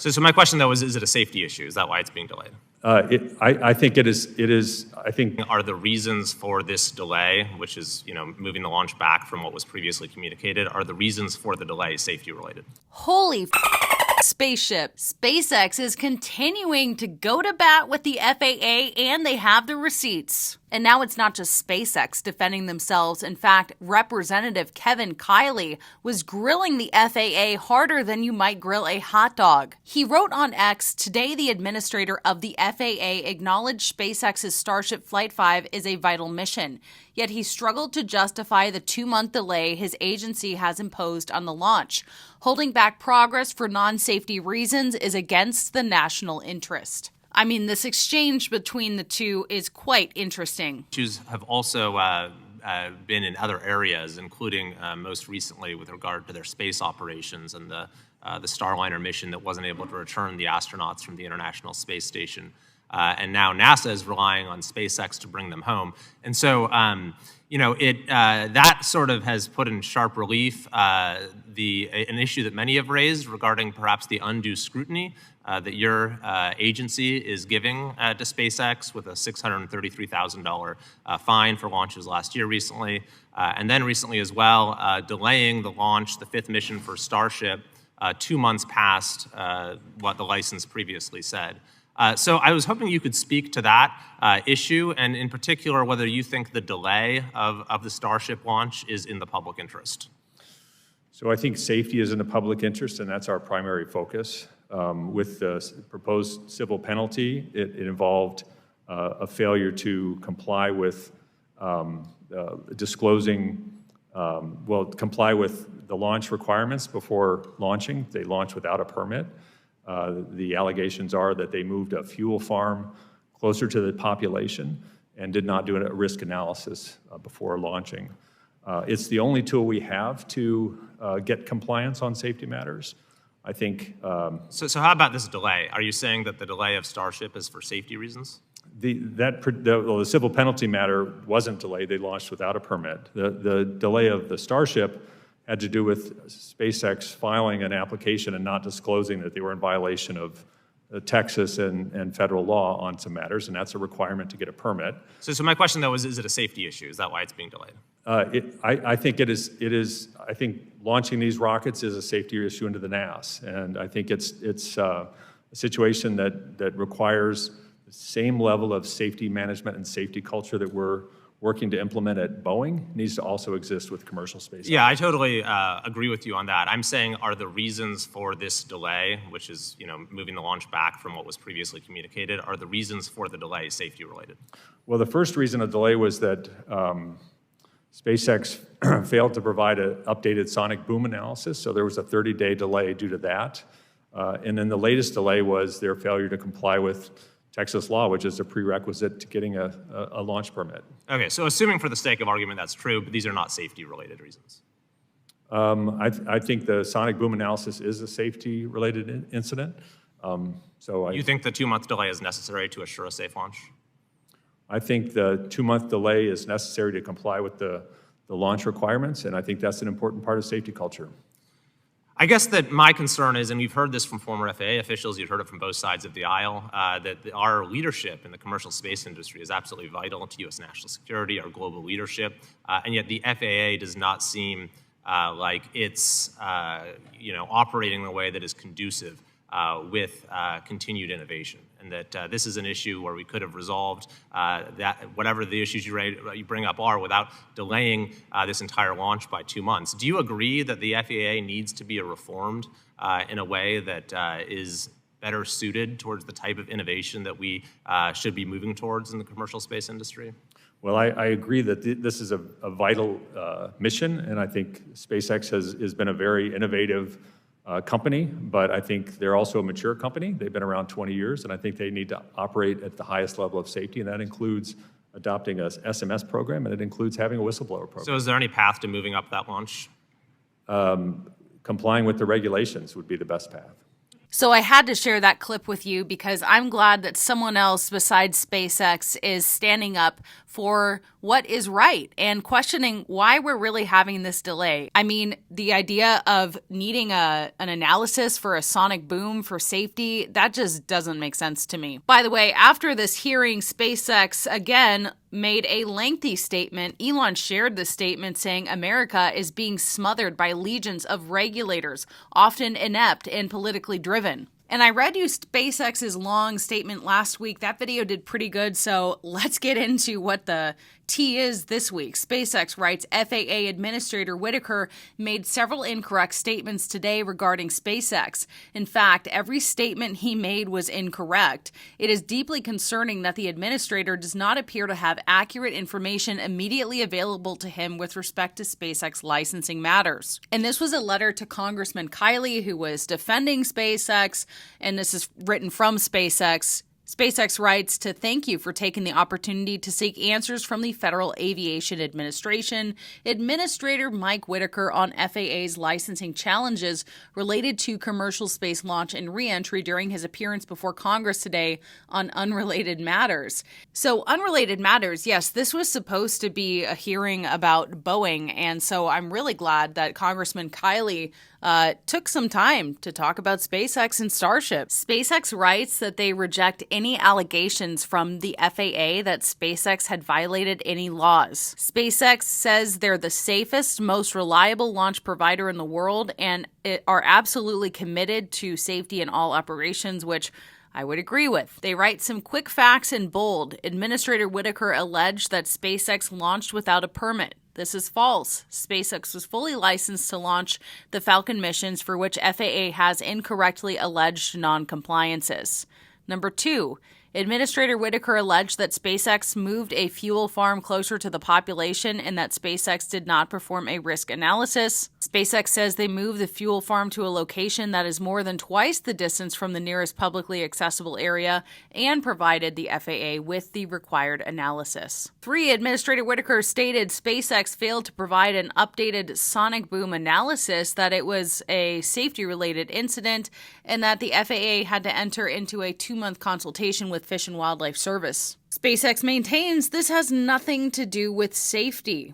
So my question, though, is it a safety issue? Is that why it's being delayed? I think it is. I think Are the reasons for this delay, which is moving the launch back from what was previously communicated, are the reasons for the delay safety related? Holy spaceship. SpaceX is continuing to go to bat with the FAA, and they have the receipts. And now it's not just SpaceX defending themselves. In fact, Representative Kevin Kiley was grilling the FAA harder than you might grill a hot dog. He wrote on X, "Today the administrator of the FAA acknowledged SpaceX's Starship Flight 5 is a vital mission. Yet he struggled to justify the 2-month delay his agency has imposed on the launch. Holding back progress for non-safety reasons is against the national interest." I mean, this exchange between the two is quite interesting. Issues have also been in other areas, including most recently with regard to their space operations and the Starliner mission that wasn't able to return the astronauts from the International Space Station. And now NASA is relying on SpaceX to bring them home. And so, that sort of has put in sharp relief an issue that many have raised regarding perhaps the undue scrutiny that your agency is giving to SpaceX with a $633,000 fine for launches last year recently, and then recently as well, delaying the launch, the 5th mission for Starship, 2 months past what the license previously said. So I was hoping you could speak to that issue, and in particular, whether you think the delay of the Starship launch is in the public interest. So I think safety is in the public interest, and that's our primary focus. With the proposed civil penalty, it involved a failure to comply with comply with the launch requirements before launching. They launched without a permit. The allegations are that they moved a fuel farm closer to the population and did not do a risk analysis before launching. It's the only tool we have to get compliance on safety matters. I think. So how about this delay? Are you saying that the delay of Starship is for safety reasons? The civil penalty matter wasn't delayed. They launched without a permit. The delay of the Starship had to do with SpaceX filing an application and not disclosing that they were in violation of Texas and federal law on some matters, and that's a requirement to get a permit. So my question, though, is it a safety issue? Is that why it's being delayed? I think it is. I think launching these rockets is a safety issue into the NAS, and I think it's a situation that requires the same level of safety management and safety culture that we're working to implement at Boeing needs to also exist with commercial space. Yeah, I totally agree with you on that. I'm saying, are the reasons for this delay, which is moving the launch back from what was previously communicated, are the reasons for the delay safety related? Well, the first reason of delay was that SpaceX failed to provide an updated sonic boom analysis, so there was a 30-day delay due to that. And then the latest delay was their failure to comply with Texas law, which is a prerequisite to getting a launch permit. Okay, so assuming for the sake of argument that's true, but these are not safety-related reasons. I think the sonic boom analysis is a safety-related incident. You think the 2-month delay is necessary to assure a safe launch? I think the 2-month delay is necessary to comply with the launch requirements, and I think that's an important part of safety culture. I guess that my concern is, and we've heard this from former FAA officials, you've heard it from both sides of the aisle, that our leadership in the commercial space industry is absolutely vital to U.S. national security, our global leadership, and yet the FAA does not seem like it's operating in a way that is conducive with continued innovation, and that this is an issue where we could have resolved that whatever the issues you bring up are without delaying this entire launch by 2 months. Do you agree that the FAA needs to be reformed in a way that is better suited towards the type of innovation that we should be moving towards in the commercial space industry? Well, I agree that this is a vital mission, and I think SpaceX has been a very innovative company, but I think they're also a mature company. They've been around 20 years, and I think they need to operate at the highest level of safety, and that includes adopting a SMS program, and it includes having a whistleblower program. So is there any path to moving up that launch? Complying with the regulations would be the best path. So I had to share that clip with you because I'm glad that someone else besides SpaceX is standing up for what is right and questioning why we're really having this delay. I mean, the idea of needing an analysis for a sonic boom for safety, that just doesn't make sense to me. By the way, after this hearing, SpaceX again made a lengthy statement. Elon shared the statement saying America is being smothered by legions of regulators, often inept and politically driven. And I read you SpaceX's long statement last week. That video did pretty good, so let's get into what the tea is this week. SpaceX writes FAA Administrator Whitaker made several incorrect statements today regarding SpaceX. In fact, every statement he made was incorrect. It is deeply concerning that the administrator does not appear to have accurate information immediately available to him with respect to SpaceX licensing matters. And this was a letter to Congressman Kiley, who was defending SpaceX, and this is written from SpaceX. SpaceX writes to thank you for taking the opportunity to seek answers from the Federal Aviation Administration, Administrator Mike Whitaker on FAA's licensing challenges related to commercial space launch and re-entry during his appearance before Congress today on unrelated matters. So unrelated matters, yes, this was supposed to be a hearing about Boeing, and so I'm really glad that Congressman Kiley took some time to talk about SpaceX and Starship. SpaceX writes that they reject any allegations from the FAA that SpaceX had violated any laws. SpaceX says they're the safest, most reliable launch provider in the world and are absolutely committed to safety in all operations, which I would agree with. They write some quick facts in bold. Administrator Whitaker alleged that SpaceX launched without a permit. This is false. SpaceX was fully licensed to launch the Falcon missions for which FAA has incorrectly alleged non-compliances. Number 2, Administrator Whitaker alleged that SpaceX moved a fuel farm closer to the population and that SpaceX did not perform a risk analysis. SpaceX says they moved the fuel farm to a location that is more than twice the distance from the nearest publicly accessible area and provided the FAA with the required analysis. 3, Administrator Whitaker stated SpaceX failed to provide an updated sonic boom analysis, that it was a safety-related incident, and that the FAA had to enter into a 2-month consultation with Fish and Wildlife Service. SpaceX maintains this has nothing to do with safety.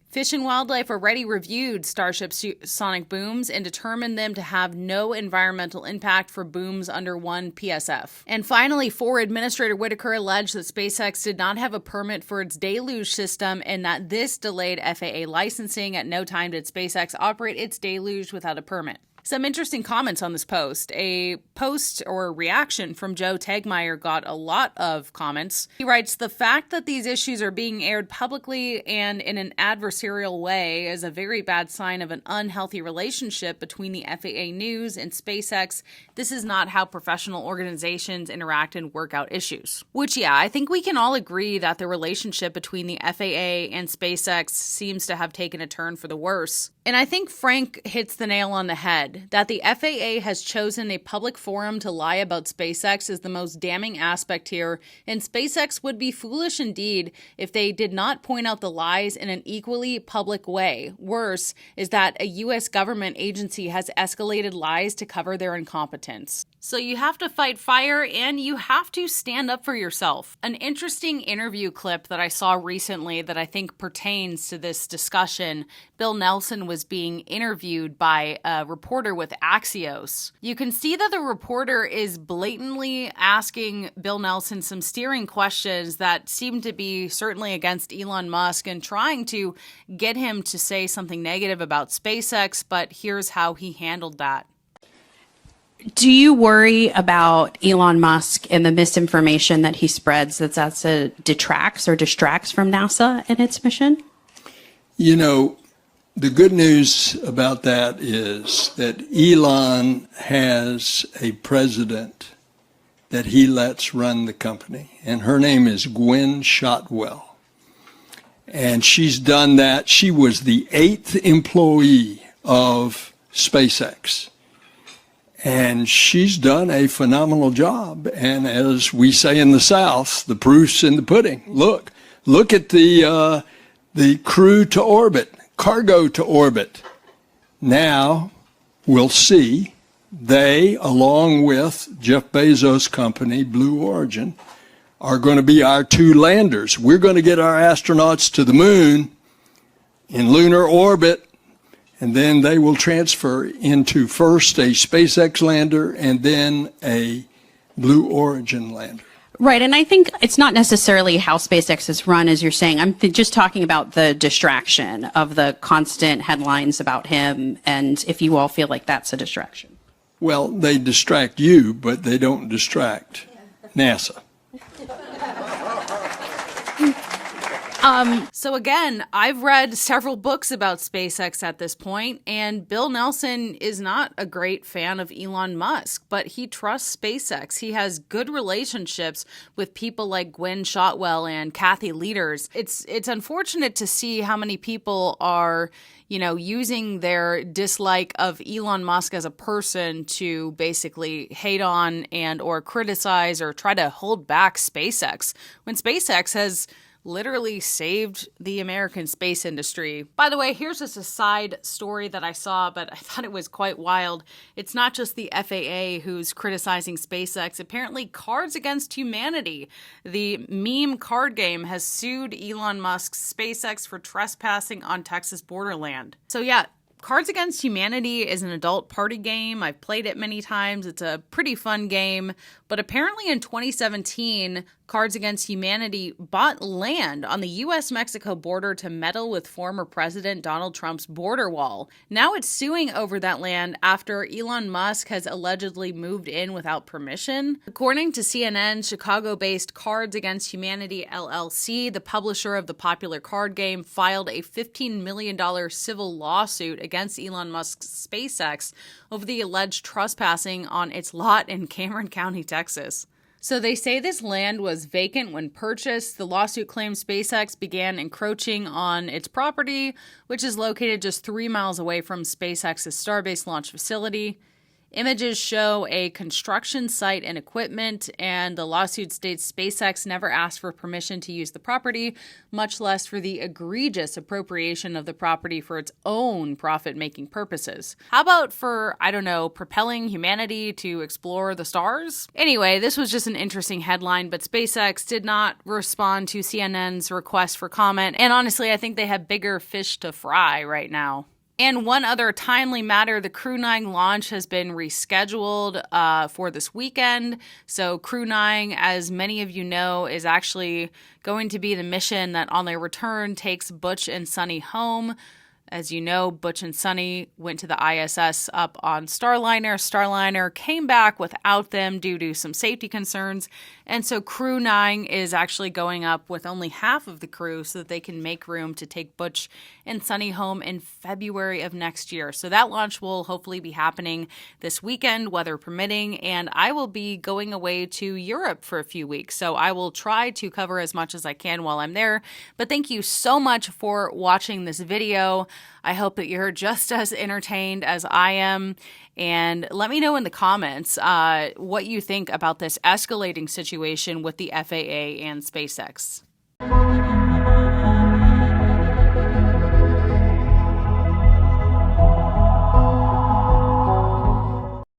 Fish and Wildlife already reviewed Starship's sonic booms and determined them to have no environmental impact for booms under 1 PSF. And finally, 4, Administrator Whitaker alleged that SpaceX did not have a permit for its deluge system and that this delayed FAA licensing. At no time did SpaceX operate its deluge without a permit. Some interesting comments on this post. A post or reaction from Joe Tegmeyer got a lot of comments. He writes, the fact that these issues are being aired publicly and in an adversarial way is a very bad sign of an unhealthy relationship between the FAA News and SpaceX. This is not how professional organizations interact and work out issues. Which, yeah, I think we can all agree that the relationship between the FAA and SpaceX seems to have taken a turn for the worse. And I think Frank hits the nail on the head, that the FAA has chosen a public forum to lie about SpaceX is the most damning aspect here, and SpaceX would be foolish indeed if they did not point out the lies in an equally public way. Worse is that a U.S. government agency has escalated lies to cover their incompetence. So you have to fight fire and you have to stand up for yourself. An interesting interview clip that I saw recently that I think pertains to this discussion, Bill Nelson was being interviewed by a reporter with Axios. You can see that the reporter is blatantly asking Bill Nelson some steering questions that seem to be certainly against Elon Musk and trying to get him to say something negative about SpaceX, but here's how he handled that. Do you worry about Elon Musk and the misinformation that he spreads that detracts or distracts from NASA and its mission? You know, the good news about that is that Elon has a president that he lets run the company, and her name is Gwen Shotwell. And she's done that. She was the 8th employee of SpaceX. And she's done a phenomenal job. And as we say in the South, the proof's in the pudding. Look at the crew to orbit, cargo to orbit. Now we'll see they, along with Jeff Bezos' company, Blue Origin, are going to be our two landers. We're going to get our astronauts to the moon in lunar orbit, and then they will transfer into first a SpaceX lander and then a Blue Origin lander. Right, and I think it's not necessarily how SpaceX is run, as you're saying. I'm just talking about the distraction of the constant headlines about him, and if you all feel like that's a distraction. Well, they distract you, but they don't distract NASA. So again, I've read several books about SpaceX at this point, and Bill Nelson is not a great fan of Elon Musk, but he trusts SpaceX. He has good relationships with people like Gwynne Shotwell and Kathy Leaders. It's unfortunate to see how many people are, using their dislike of Elon Musk as a person to basically hate on and or criticize or try to hold back SpaceX, when SpaceX has literally saved the American space industry. By the way, here's just a side story that I saw, but I thought it was quite wild. It's not just the FAA who's criticizing SpaceX. Apparently, Cards Against Humanity, the meme card game, has sued Elon Musk's SpaceX for trespassing on Texas borderland. So yeah, Cards Against Humanity is an adult party game. I've played it many times. It's a pretty fun game. But apparently in 2017, Cards Against Humanity bought land on the U.S.-Mexico border to meddle with former President Donald Trump's border wall. Now it's suing over that land after Elon Musk has allegedly moved in without permission. According to CNN, Chicago-based Cards Against Humanity LLC, the publisher of the popular card game, filed a $15 million civil lawsuit against Elon Musk's SpaceX over the alleged trespassing on its lot in Cameron County, Texas. So they say this land was vacant when purchased. The lawsuit claims SpaceX began encroaching on its property, which is located just 3 miles away from SpaceX's Starbase launch facility. Images show a construction site and equipment, and the lawsuit states SpaceX never asked for permission to use the property, much less for the egregious appropriation of the property for its own profit-making purposes. How about for, propelling humanity to explore the stars? Anyway, this was just an interesting headline, but SpaceX did not respond to CNN's request for comment, and honestly, I think they have bigger fish to fry right now. And one other timely matter, the Crew 9 launch has been rescheduled for this weekend. So Crew 9, as many of you know, is actually going to be the mission that on their return takes Butch and Sunny home. As you know, Butch and Sunny went to the ISS up on Starliner. Starliner came back without them due to some safety concerns. And so Crew 9 is actually going up with only half of the crew so that they can make room to take Butch and Sunny home in February of next year. So that launch will hopefully be happening this weekend, weather permitting. And I will be going away to Europe for a few weeks. So I will try to cover as much as I can while I'm there. But thank you so much for watching this video. I hope that you're just as entertained as I am. And let me know in the comments what you think about this escalating situation with the FAA and SpaceX.